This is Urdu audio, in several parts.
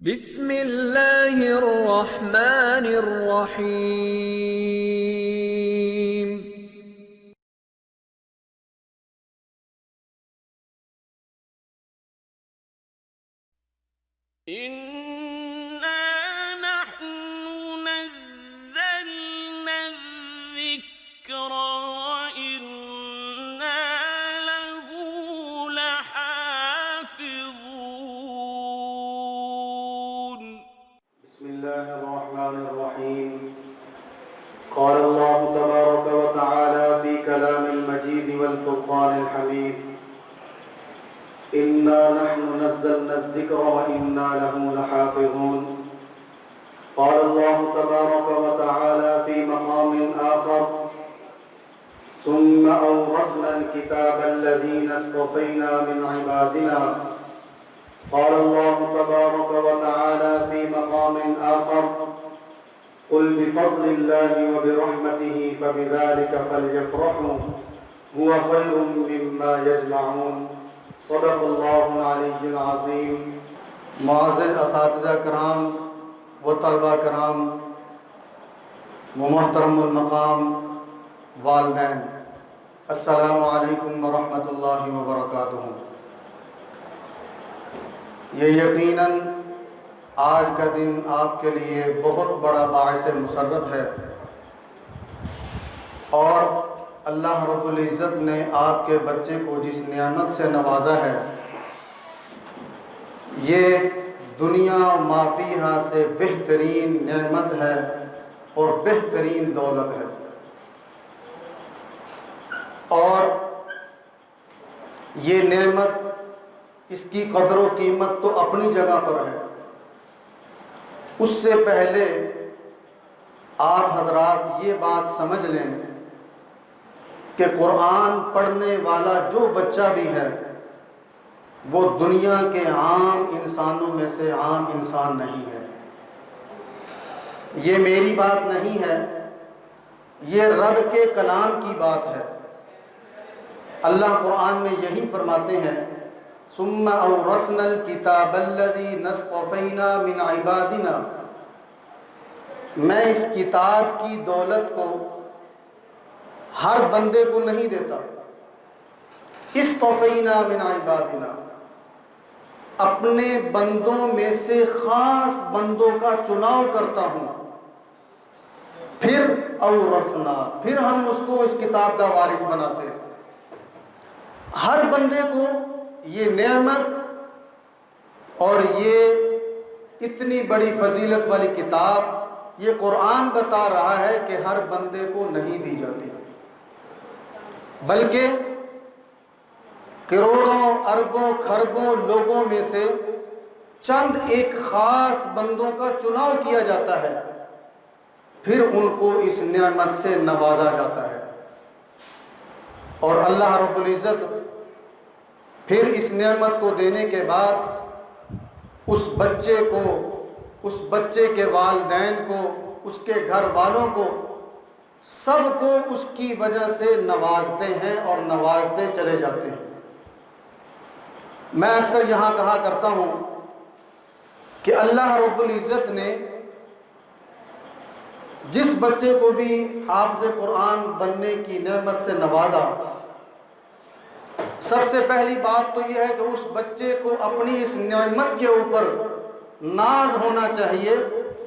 بسم اللہ الرحمن الرحیم۔ إِنَّا نَحْنُ نَزَّلْنَا الذِّكْرَ وَإِنَّا لَهُ لَحَافِظُونَ۔ بسم الله الرحمن الرحيم. قال الله تبارك وتعالى في كلام المجيد والفرقان الحميد: إنا نحن نزلنا الذكر وإنا له لحافظون. قال الله تبارك وتعالى في مقام آخر: ثم أورثنا الكتاب الذين اصطفينا من عبادنا. قال الله تبارك وتعالى في مقام آخر: قل بفضل الله وبرحمته فبذلك فليفرحوا هو خير مما يجمعون. صدق اللہ العلی العظیم. معزز اساتذہ کرام و طلبہ کرام و محترم المقام والدین، السلام علیکم ورحمۃ اللہ وبرکاتہ. یہ یقیناً آج کا دن آپ کے لیے بہت بڑا باعث مسرت ہے، اور اللہ رب العزت نے آپ کے بچے کو جس نعمت سے نوازا ہے، یہ دنیا ما فیہا سے بہترین نعمت ہے اور بہترین دولت ہے. اور یہ نعمت، اس کی قدر و قیمت تو اپنی جگہ پر ہے. اس سے پہلے آپ حضرات یہ بات سمجھ لیں کہ قرآن پڑھنے والا جو بچہ بھی ہے وہ دنیا کے عام انسانوں میں سے عام انسان نہیں ہے. یہ میری بات نہیں ہے، یہ رب کے کلام کی بات ہے. اللہ قرآن میں یہی فرماتے ہیں: ثم اورثنا الکتاب الذین اصطفینا من عبادنا. میں اس کتاب کی دولت کو ہر بندے کو نہیں دیتا. اصطفینا من عبادنا، اپنے بندوں میں سے خاص بندوں کا چناؤ کرتا ہوں. پھر اورثنا، پھر ہم اس کو اس کتاب کا وارث بناتے ہیں. ہر بندے کو یہ نعمت اور یہ اتنی بڑی فضیلت والی کتاب، یہ قرآن بتا رہا ہے کہ ہر بندے کو نہیں دی جاتی، بلکہ کروڑوں اربوں کھربوں لوگوں میں سے چند ایک خاص بندوں کا چناؤ کیا جاتا ہے، پھر ان کو اس نعمت سے نوازا جاتا ہے. اور اللہ رب العزت پھر اس نعمت کو دینے کے بعد اس بچے کو، اس بچے کے والدین کو، اس کے گھر والوں کو، سب کو اس کی وجہ سے نوازتے ہیں اور نوازتے چلے جاتے ہیں. میں اکثر یہاں کہا کرتا ہوں کہ اللہ رب العزت نے جس بچے کو بھی حافظ قرآن بننے کی نعمت سے نوازا، سب سے پہلی بات تو یہ ہے کہ اس بچے کو اپنی اس نعمت کے اوپر ناز ہونا چاہیے،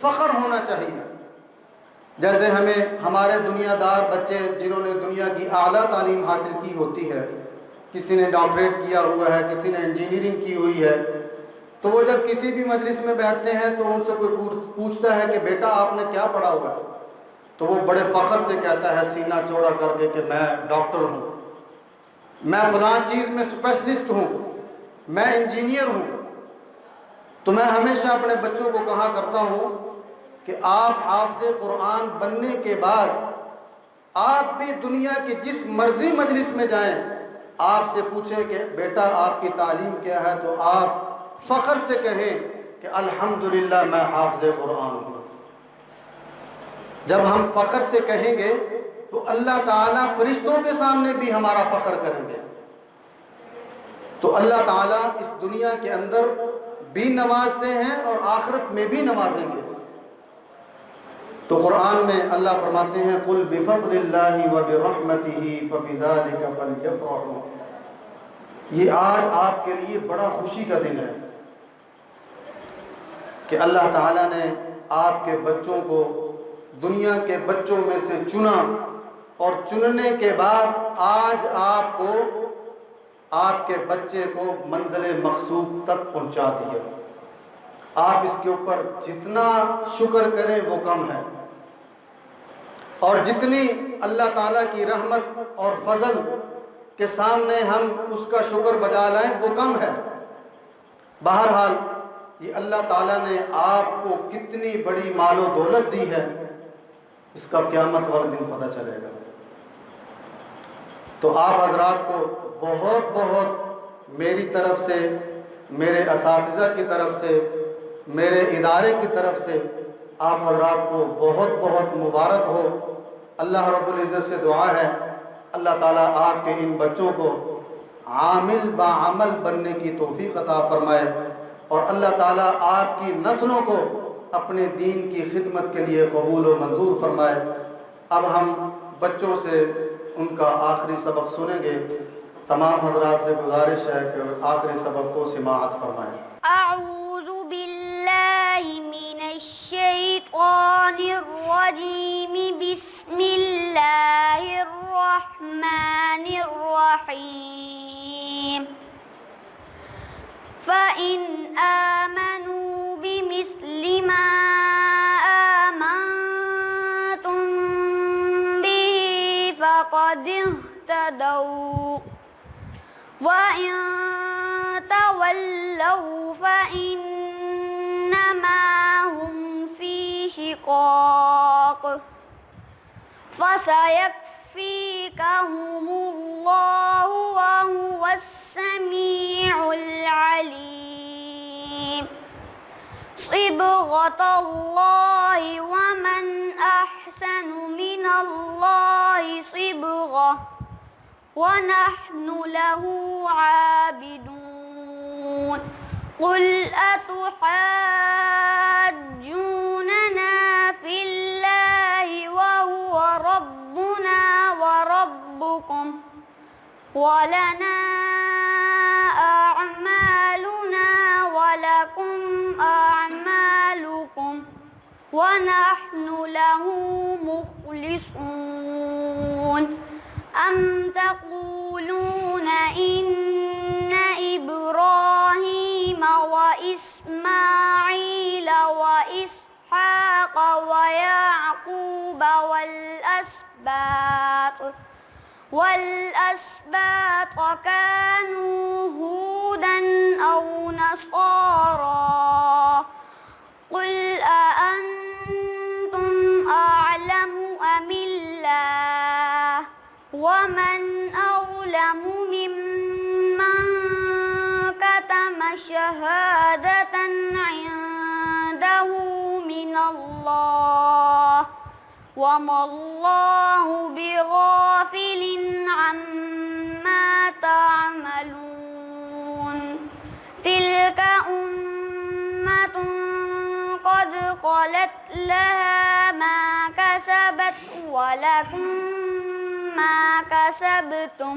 فخر ہونا چاہیے. جیسے ہمارے دنیا دار بچے جنہوں نے دنیا کی اعلیٰ تعلیم حاصل کی ہوتی ہے، کسی نے ڈاکٹریٹ کیا ہوا ہے، کسی نے انجینئرنگ کی ہوئی ہے، تو وہ جب کسی بھی مجلس میں بیٹھتے ہیں تو ان سے کوئی پوچھتا ہے کہ بیٹا آپ نے کیا پڑھا ہوا ہے، تو وہ بڑے فخر سے کہتا ہے سینہ چوڑا کر کے کہ میں ڈاکٹر ہوں، میں فلاں چیز میں اسپیشلسٹ ہوں، میں انجینئر ہوں. تو میں ہمیشہ اپنے بچوں کو کہا کرتا ہوں کہ آپ حافظ قرآن بننے کے بعد آپ بھی دنیا کے جس مرضی مجلس میں جائیں، آپ سے پوچھیں کہ بیٹا آپ کی تعلیم کیا ہے، تو آپ فخر سے کہیں کہ الحمدللہ میں حافظ قرآن ہوں. جب ہم فخر سے کہیں گے تو اللہ تعالیٰ فرشتوں کے سامنے بھی ہمارا فخر کریں گے. تو اللہ تعالیٰ اس دنیا کے اندر بھی نوازتے ہیں اور آخرت میں بھی نوازیں گے۔ تو قرآن میں اللہ فرماتے ہیں قُلْ بِفَضْلِ اللَّهِ وَبِرَحْمَتِهِ فَبِذَلِكَ فَلْيَفْرَحُوا۔ یہ آج آپ کے لیے بڑا خوشی کا دن ہے کہ اللہ تعالیٰ نے آپ کے بچوں کو دنیا کے بچوں میں سے چنا، اور چننے کے بعد آج آپ کے بچے کو منزل مقصود تک پہنچا دیا۔ آپ اس کے اوپر جتنا شکر کریں وہ کم ہے، اور جتنی اللہ تعالیٰ کی رحمت اور فضل کے سامنے ہم اس کا شکر بجا لائیں وہ کم ہے۔ بہرحال یہ اللہ تعالیٰ نے آپ کو کتنی بڑی مال و دولت دی ہے، اس کا قیامت والے دن پتہ چلے گا۔ تو آپ حضرات کو بہت بہت میری طرف سے، میرے اساتذہ کی طرف سے، میرے ادارے کی طرف سے آپ حضرات کو بہت بہت مبارک ہو۔ اللہ رب العزت سے دعا ہے اللہ تعالیٰ آپ کے ان بچوں کو عامل بعمل بننے کی توفیق عطا فرمائے، اور اللہ تعالیٰ آپ کی نسلوں کو اپنے دین کی خدمت کے لیے قبول و منظور فرمائے۔ اب ہم بچوں سے ان کا آخری سبق سنیں گے۔ تمام حضرات سے گزارش ہے کہ آخری سبق کو سماعت فرمائیں۔ اعوذ باللہ من الشیطان الرجیم، بسم اللہ الرحمن الرحیم۔ فَإِنْ آمَنُوا بِمِثْلِ مَا آمَنْتُمْ بِهِ فَقَدِ اهْتَدَوْا، وَإِنْ تَوَلَّوْا فَإِنَّمَا هُمْ فِي شِقَاقٍ فَسَيَكْفِيكَهُمُ اللَّهُ وَهُوَ السَّمِيعُ الْعَلِيمُ۔ صِبْغَةَ اللَّهِ وَمَنْ أَحْسَنُ مِنَ اللَّهِ صِبْغَةً وَنَحْنُ لَهُ عَابِدُونَ۔ قُلْ أَتُحَاجُّونَنَا فِي اللَّهِ وَهُوَ رَبُّنَا وَرَبُّكُمْ وَلَنَا أَعْمَالُنَا وَلَكُمْ أَعْمَالُكُمْ وَنَحْنُ لَهُ مُخْلِصُونَ۔ أَمْ تَقُولُونَ إِنَّ إِبْرَاهِيمَ وَإِسْمَاعِيلَ وَإِسْحَاقَ وَيَعْقُوبَ وَالْأَسْبَاطَ كَانُوا هُودًا أَوْ نَصَارَىٰ؟ قُلْ أَأَنْتُمْ أَعْلَمُ أَمِ اللَّهُ؟ وَمَنْ أَظْلَمُ مِمَّنْ كَتَمَ شَهَادَةً عِندَهُ مِنَ اللَّهِ، وَمَا اللَّهُ بِغَافِلٍ عَمَّا تَعْمَلُونَ۔ تِلْكَ أُمَّةٌ قَدْ خَلَتْ لَهَا مَا كَسَبَتْ وَلَكُمْ مَا كَسَبْتُمْ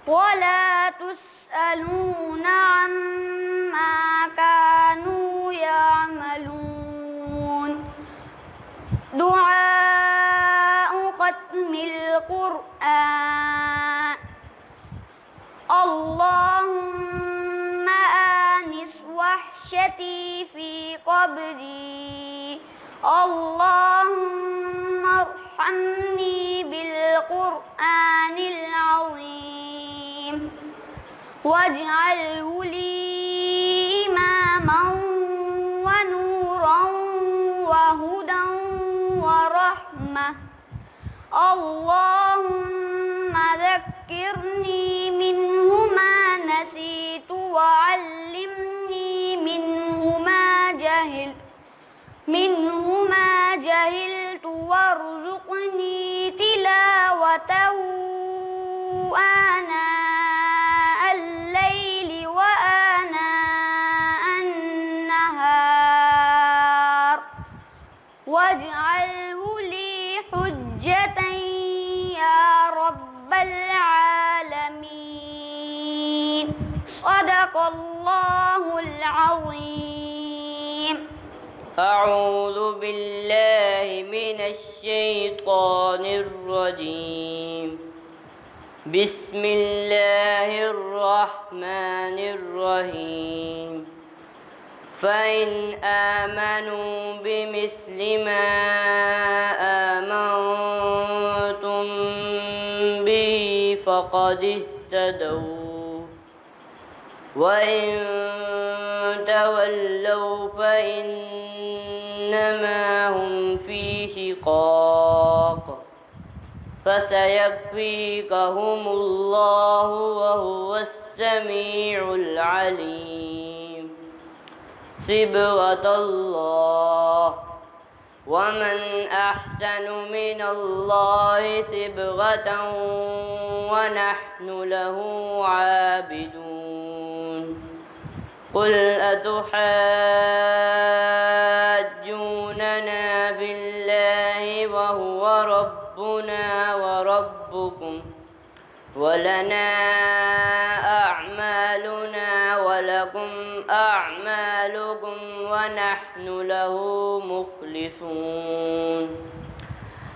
وَلَا تُسْأَلُونَ عَمَّا كَانُوا يَعْمَلُونَ۔ دعاء ختم القرآن: اللهم آنس وحشتي في قبري، اللهم ارحمني بالقرآن العظيم، واجعله لي إماما ونورا وهدى ورحمة، اللهم ذكرني منه ما نسيت وعلمني منه ما جهلت وارزقني تلاوته آناء الليل وآناء واجعله لي حجة يا رب العالمين. صدق الله العظيم. أعوذ بالله من الشيطان الرجيم. بسم الله الرحمن الرحيم. فإن آمنوا بمثل ما آمنتم به فقد اهتدوا، وإن تولوا فإنما هم في شقاق، فسيكفيكهم الله وهو السميع العليم. صبغة الله، ومن أحسن من الله صبغة ونحن له عابدون. قل أتحاجوننا بالله وهو ربنا وربكم ولنا أعمالنا ولكم أعمالكم ونحن له مخلصون.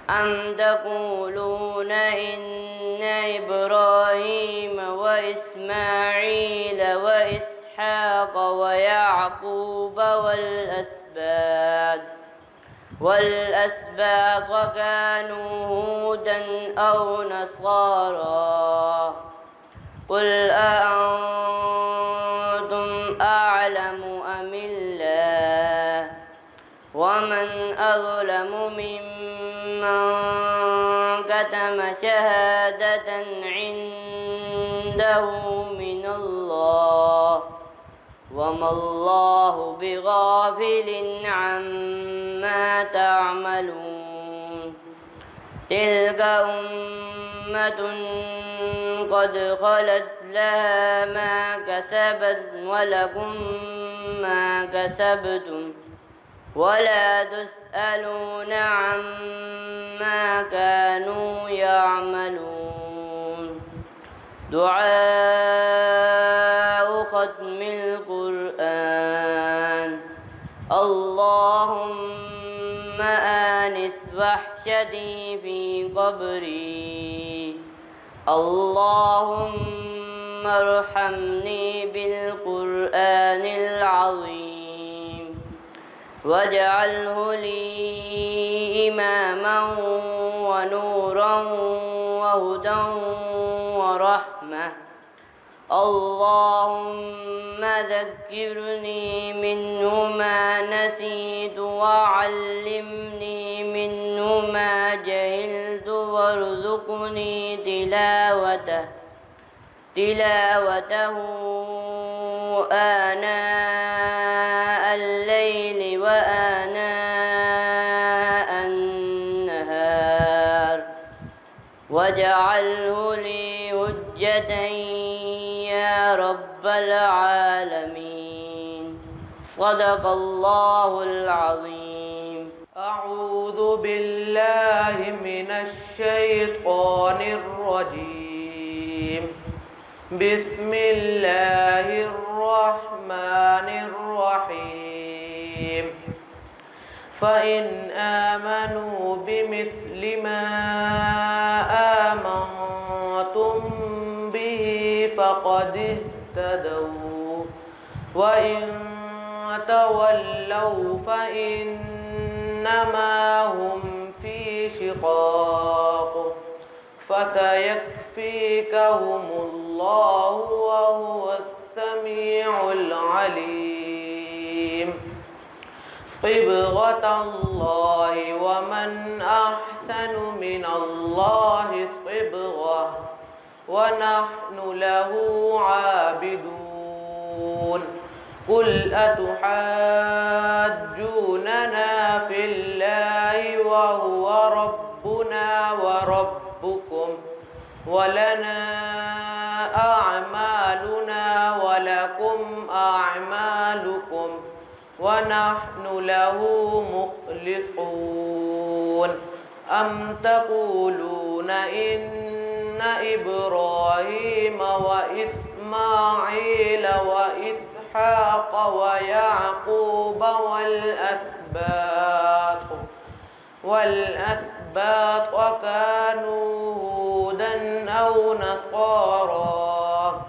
أم تقولون إن إبراهيم وإسماعيل وإسحاق ويعقوب والأسباط كانوا هودا أو نصارى؟ قل أأنتم أعلم أم الله؟ ومن أظلم ممن كتم شهادة عنده من الله، وما الله بغافل عما تعملون. تلك أمة قد خلت لها ما كسبت ولكم ما كسبتم ولا تسألون عما كانوا يعملون. دعاء ختم القرآن. اللهم آنس وحشتي في قبري، اللهم ارحمني بالقرآن العظيم، واجعله لي إماما ونورا وهدى ورحمة. اللهم ذكرني منه ما نسيت وعلمني منه ما جهلت وارزقني تلاوته آناء الليل وآناء النهار، واجعله لي حجة يا رب العالمين. صدق الله العظيم. أعوذ بالله من الشيطان الرجيم. بسم الله الرحمن الرحيم. فإن آمنوا بمثل ما آمنتم به فقد اهتدوا، وإن تولوا فإنما هم في شقاق، فسيكفيكهم الله وهو السميع العليم. صبغة الله، ومن أحسن من الله صبغة ونحن له عابدون. قل أتحاجوننا في الله وهو ربنا وربكم ولنا أعمالنا ولكم أعمالكم ونحن له مخلصون أم تقولون إن إبراهيم وإسماعيل وإسحاق ويعقوب والأسباط وكانوا هودا أو نصارى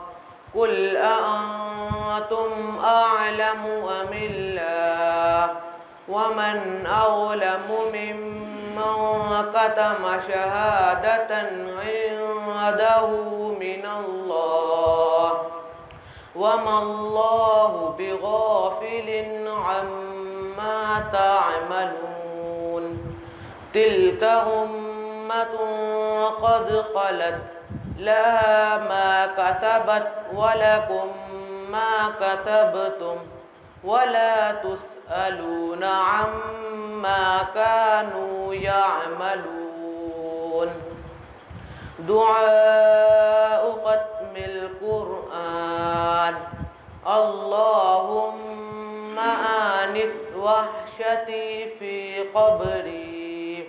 قل أأنتم أعلم أم الله ومن أظلم ممن كتم شهادة عنده من الله وما الله بغافل عما تعملون تلك أمة قد خلت لها ما كسبت ولكم ما كسبتم ولا تسألون عما كانوا يعملون دعاء ختم القرآن اللهم آنس وحشتي في قبري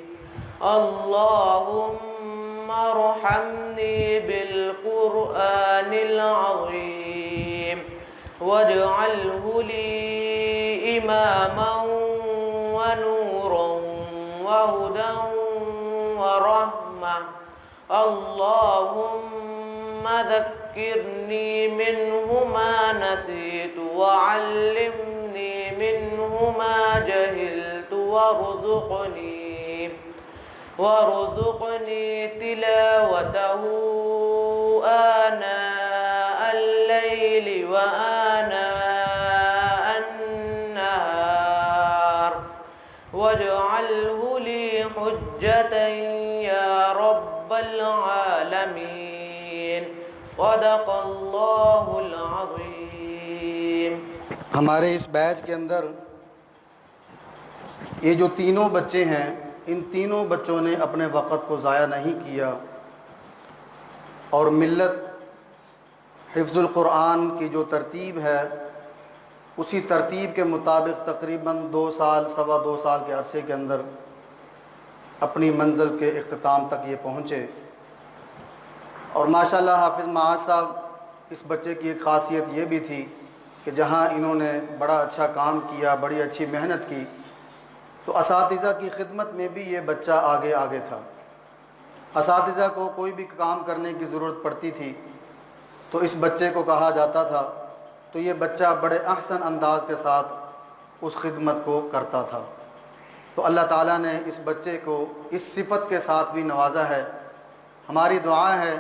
اللهم ارحمني بالقرآن العظيم واجعله لي إماما ونورا وهدى ورحمة اللهم ذكرني منه ما نسيت وعلمني منه ما جهلت وارزقني تلاوته آناء الليل وآناء النهار واجعله لي حجة يا رب العالمين صدق اللہ العظیم. ہمارے اس بیچ کے اندر یہ جو تینوں بچے ہیں، ان تینوں بچوں نے اپنے وقت کو ضائع نہیں کیا اور ملت حفظ القرآن کی جو ترتیب ہے اسی ترتیب کے مطابق تقریباً 2 سال سوا 2 سال کے عرصے کے اندر اپنی منزل کے اختتام تک یہ پہنچے. اور ماشاءاللہ حافظ معاذ صاحب، اس بچے کی ایک خاصیت یہ بھی تھی کہ جہاں انہوں نے بڑا اچھا کام کیا، بڑی اچھی محنت کی، تو اساتذہ کی خدمت میں بھی یہ بچہ آگے تھا. اساتذہ کو کوئی بھی کام کرنے کی ضرورت پڑتی تھی تو اس بچے کو کہا جاتا تھا، تو یہ بچہ بڑے احسن انداز کے ساتھ اس خدمت کو کرتا تھا. تو اللہ تعالیٰ نے اس بچے کو اس صفت کے ساتھ بھی نوازا ہے. ہماری دعا ہے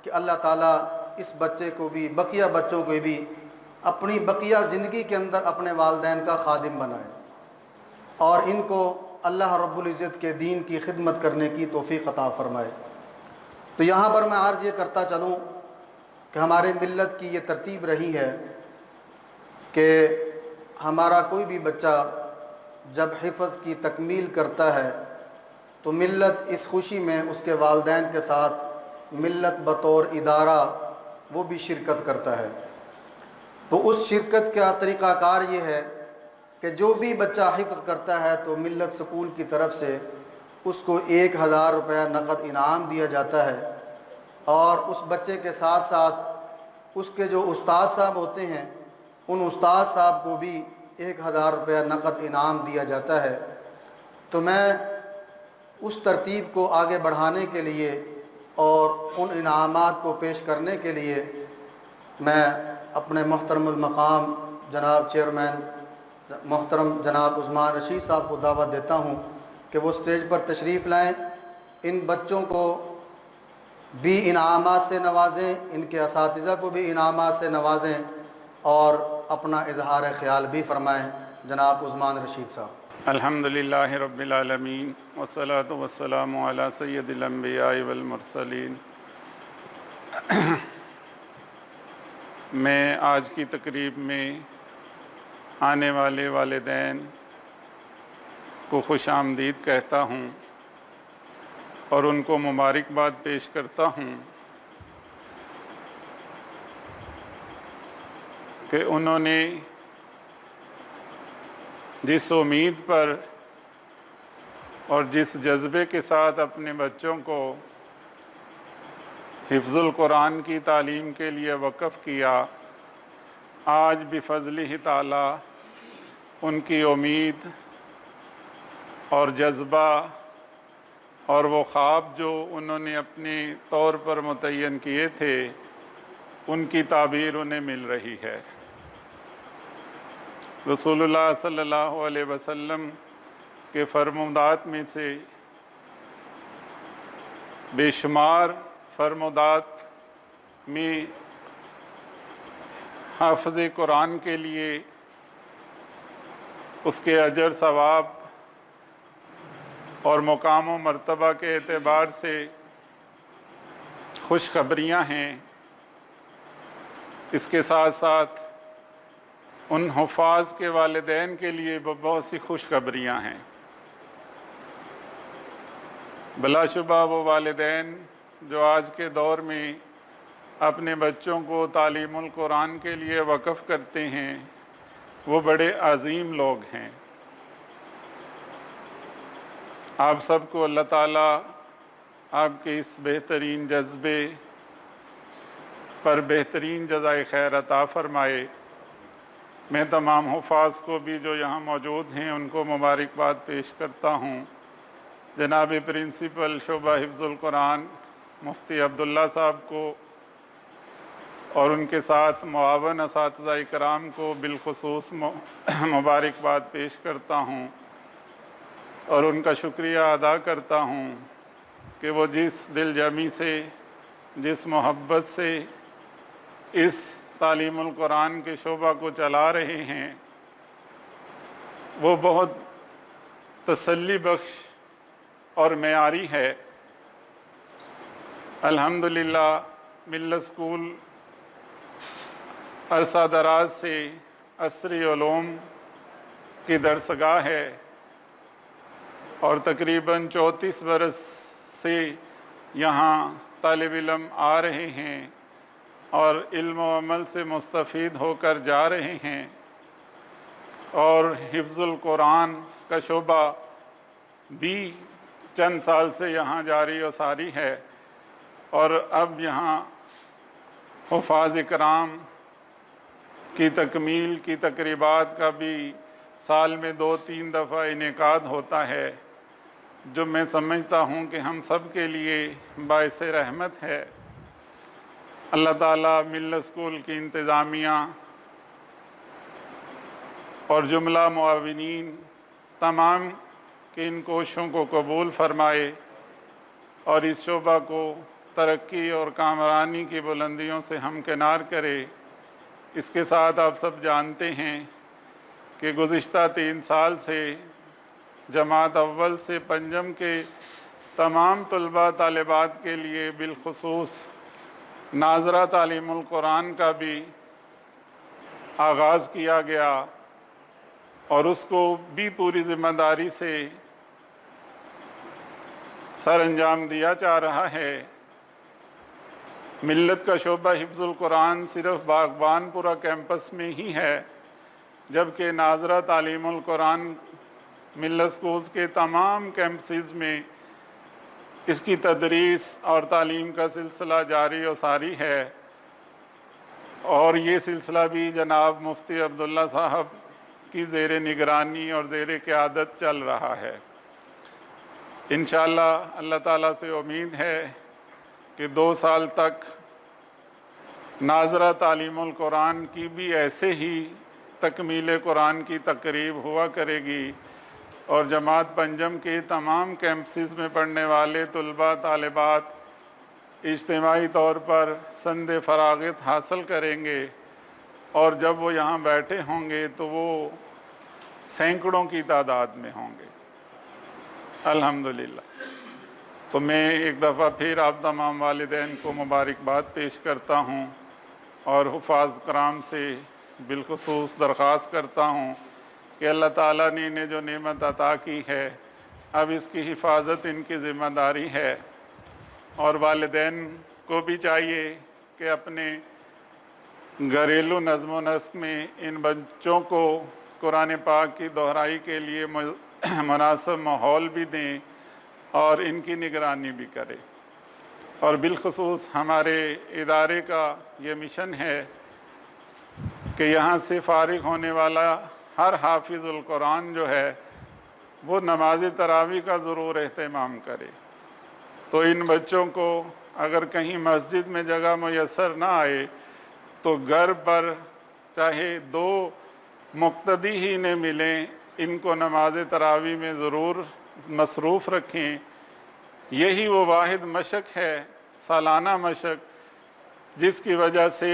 کہ اللہ تعالیٰ اس بچے کو بھی، بقیہ بچوں کو بھی اپنی بقیہ زندگی کے اندر اپنے والدین کا خادم بنائے اور ان کو اللہ رب العزت کے دین کی خدمت کرنے کی توفیق عطا فرمائے. تو یہاں پر میں عرض یہ کرتا چلوں کہ ہمارے ملت کی یہ ترتیب رہی ہے کہ ہمارا کوئی بھی بچہ جب حفظ کی تکمیل کرتا ہے تو ملت اس خوشی میں اس کے والدین کے ساتھ ملت بطور ادارہ وہ بھی شرکت کرتا ہے. تو اس شرکت کا طریقہ کار یہ ہے کہ جو بھی بچہ حفظ کرتا ہے تو ملت سکول کی طرف سے اس کو 1000 روپیہ نقد انعام دیا جاتا ہے اور اس بچے کے ساتھ ساتھ اس کے جو استاد صاحب ہوتے ہیں ان استاد صاحب کو بھی 1000 روپیہ نقد انعام دیا جاتا ہے. تو میں اس ترتیب کو آگے بڑھانے کے لیے اور ان انعامات کو پیش کرنے کے لیے میں اپنے محترم المقام جناب چیئرمین محترم جناب عثمان رشید صاحب کو دعوت دیتا ہوں کہ وہ اسٹیج پر تشریف لائیں، ان بچوں کو بھی انعامات سے نوازیں، ان کے اساتذہ کو بھی انعامات سے نوازیں اور اپنا اظہار خیال بھی فرمائیں. جناب عثمان رشید صاحب. الحمدللہ رب العالمین والصلاة والسلام علی سید الانبیاء والمرسلین. میں آج کی تقریب میں آنے والے والدین کو خوش آمدید کہتا ہوں اور ان کو مبارکباد پیش کرتا ہوں کہ انہوں نے جس امید پر اور جس جذبے کے ساتھ اپنے بچوں کو حفظ القرآن کی تعلیم کے لیے وقف کیا، آج بفضلہ تعالی ان کی امید اور جذبہ اور وہ خواب جو انہوں نے اپنے طور پر متعین کیے تھے، ان کی تعبیر انہیں مل رہی ہے۔ رسول اللہ صلی اللہ علیہ وسلم کے فرمودات میں سے بے شمار فرمودات میں حافظ قرآن کے لیے اس کے اجر ثواب اور مقام و مرتبہ کے اعتبار سے خوشخبریاں ہیں۔ اس کے ساتھ ساتھ ان حفاظ کے والدین کے لیے بہت سی خوشخبریاں ہیں۔ بلا شبہ وہ والدین جو آج کے دور میں اپنے بچوں کو تعلیم القرآن کے لیے وقف کرتے ہیں، وہ بڑے عظیم لوگ ہیں۔ آپ سب کو اللہ تعالیٰ آپ کے اس بہترین جذبے پر بہترین جزائے خیر عطا فرمائے۔ میں تمام حفاظ کو بھی جو یہاں موجود ہیں ان کو مبارکباد پیش کرتا ہوں۔ جناب پرنسپل شعبہ حفظ القرآن مفتی عبداللہ صاحب کو اور ان کے ساتھ معاون اساتذہ کرام کو بالخصوص مبارکباد پیش کرتا ہوں اور ان کا شکریہ ادا کرتا ہوں کہ وہ جس دل جمی سے، جس محبت سے اس تعلیم القرآن کے شعبہ کو چلا رہے ہیں، وہ بہت تسلی بخش اور معیاری ہے۔ الحمدللہ ملت اسکول عرصہ دراز سے عصری علوم کی درسگاہ ہے اور تقریباً 34 برس سے یہاں طالب علم آ رہے ہیں اور علم و عمل سے مستفید ہو کر جا رہے ہیں، اور حفظ القرآن کا شعبہ بھی چند سال سے یہاں جاری و ساری ہے، اور اب یہاں حفاظ کرام کی تکمیل کی تقریبات کا بھی سال میں 2-3 دفعہ انعقاد ہوتا ہے، جو میں سمجھتا ہوں کہ ہم سب کے لیے باعث رحمت ہے۔ اللہ تعالیٰ ملت اسکول کی انتظامیہ اور جملہ معاونین تمام کی ان کوششوں کو قبول فرمائے اور اس شعبہ کو ترقی اور کامرانی کی بلندیوں سے ہمکنار کرے۔ اس کے ساتھ آپ سب جانتے ہیں کہ گزشتہ 3 سال سے جماعت اول سے پنجم کے تمام طلباء طالبات کے لیے بالخصوص ناظرہ تعلیم القرآن کا بھی آغاز کیا گیا، اور اس کو بھی پوری ذمہ داری سے سر انجام دیا جا رہا ہے۔ ملت کا شعبہ حفظ القرآن صرف باغبان پورہ کیمپس میں ہی ہے، جبکہ ناظرہ تعلیم القرآن ملت اسکولز کے تمام کیمپسز میں اس کی تدریس اور تعلیم کا سلسلہ جاری و ساری ہے، اور یہ سلسلہ بھی جناب مفتی عبداللہ صاحب کی زیر نگرانی اور زیر قیادت چل رہا ہے۔ انشاءاللہ اللہ تعالیٰ سے امید ہے کہ 2 سال تک ناظرہ تعلیم القرآن کی بھی ایسے ہی تکمیل قرآن کی تقریب ہوا کرے گی، اور جماعت پنجم کے تمام کیمپسز میں پڑھنے والے طلباء طالبات اجتماعی طور پر سند فراغت حاصل کریں گے، اور جب وہ یہاں بیٹھے ہوں گے تو وہ سینکڑوں کی تعداد میں ہوں گے الحمدللہ۔ تو میں ایک دفعہ پھر آپ تمام والدین کو مبارکباد پیش کرتا ہوں اور حفاظ کرام سے بالخصوص درخواست کرتا ہوں کہ اللہ تعالیٰ نے انہیں جو نعمت عطا کی ہے، اب اس کی حفاظت ان کی ذمہ داری ہے، اور والدین کو بھی چاہیے کہ اپنے گھریلو نظم و نسق میں ان بچوں کو قرآن پاک کی دہرائی کے لیے مناسب ماحول بھی دیں اور ان کی نگرانی بھی کرے۔ اور بالخصوص ہمارے ادارے کا یہ مشن ہے کہ یہاں سے فارغ ہونے والا ہر حافظ القرآن جو ہے وہ نماز تراویح کا ضرور اہتمام کرے۔ تو ان بچوں کو اگر کہیں مسجد میں جگہ میسر نہ آئے تو گھر پر چاہے 2 مقتدی ہی نے ملیں، ان کو نماز تراویح میں ضرور مصروف رکھیں۔ یہی وہ واحد مشق ہے، سالانہ مشق، جس کی وجہ سے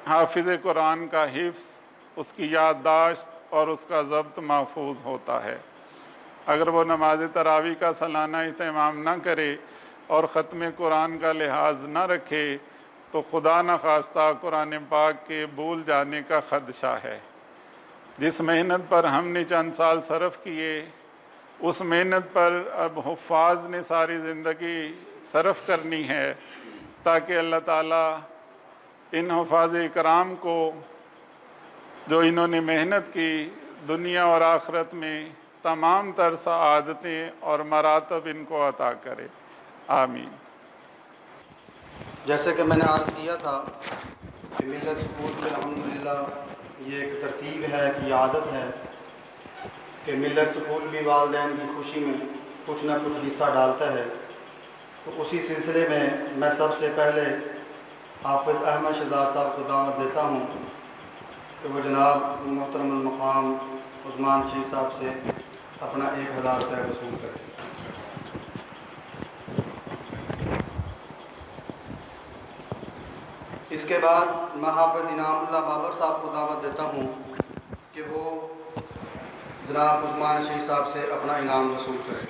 حافظ قرآن کا حفظ، اس کی یادداشت اور اس کا ضبط محفوظ ہوتا ہے۔ اگر وہ نماز تراویح کا سالانہ اہتمام نہ کرے اور ختم قرآن کا لحاظ نہ رکھے تو خدا نخواستہ قرآن پاک کے بھول جانے کا خدشہ ہے۔ جس محنت پر ہم نے چند سال صرف کیے، اس محنت پر اب حفاظ نے ساری زندگی صرف کرنی ہے، تاکہ اللہ تعالیٰ ان حفاظ اکرام کو جو انہوں نے محنت کی، دنیا اور آخرت میں تمام تر سعادتیں اور مراتب ان کو عطا کرے، آمین۔ جیسے کہ میں نے عرض کیا تھا کہ ملت سکول میں الحمدللہ یہ ایک ترتیب ہے، ایک عادت ہے کہ ملت سکول بھی والدین کی خوشی میں کچھ نہ کچھ حصہ ڈالتا ہے۔ تو اسی سلسلے میں میں سب سے پہلے حافظ احمد شہزاد صاحب کو دعوت دیتا ہوں کہ وہ جناب محترم المقام عثمان شیخ صاحب سے اپنا 1000 روپے وصول کریں۔ اس کے بعد میں حافظ انعام اللہ بابر صاحب کو دعوت دیتا ہوں کہ وہ جناب عثمان شیخ صاحب سے اپنا انعام وصول کریں۔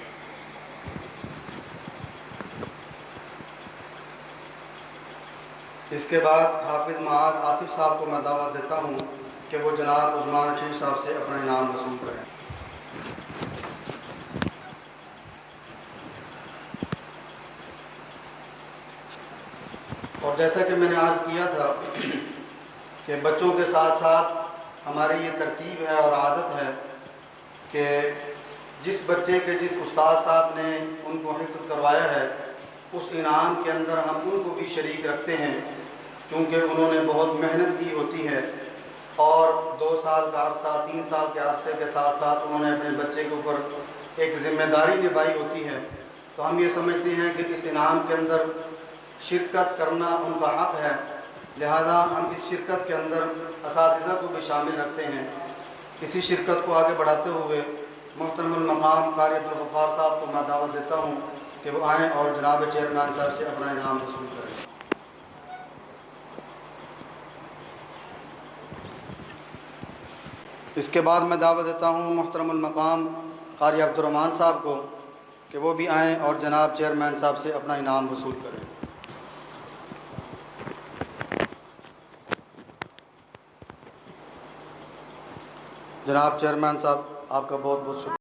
اس کے بعد حافظ معاذ آصف صاحب کو میں دعوت دیتا ہوں کہ وہ جناب عثمان شیخ صاحب سے اپنا انعام وصول کریں۔ اور جیسا کہ میں نے عرض کیا تھا کہ بچوں کے ساتھ ساتھ ہماری یہ ترتیب ہے اور عادت ہے کہ جس بچے کے جس استاد صاحب نے ان کو حفظ کروایا ہے، اس انعام کے اندر ہم ان کو بھی شریک رکھتے ہیں، چونکہ انہوں نے بہت محنت کی ہوتی ہے اور 2 سال کا عرصہ، 3 سال کے عرصے کے ساتھ ساتھ انہوں نے اپنے بچے کے اوپر ایک ذمہ داری نبھائی ہوتی ہے۔ تو ہم یہ سمجھتے ہیں کہ اس انعام کے اندر شرکت کرنا ان کا حق ہے، لہذا ہم اس شرکت کے اندر اساتذہ کو بھی شامل رکھتے ہیں۔ اسی شرکت کو آگے بڑھاتے ہوئے محترم المقام قاری عبدالغفار صاحب کو میں دعوت دیتا ہوں کہ وہ آئیں اور جناب چیئرمین صاحب سے اپنا انعام وصول کریں۔ اس کے بعد میں دعوت دیتا ہوں محترم المقام قاری عبدالرحمن صاحب کو کہ وہ بھی آئیں اور جناب چیئرمین صاحب سے اپنا انعام وصول کریں۔ جناب چیئرمین صاحب، آپ کا بہت بہت شکریہ۔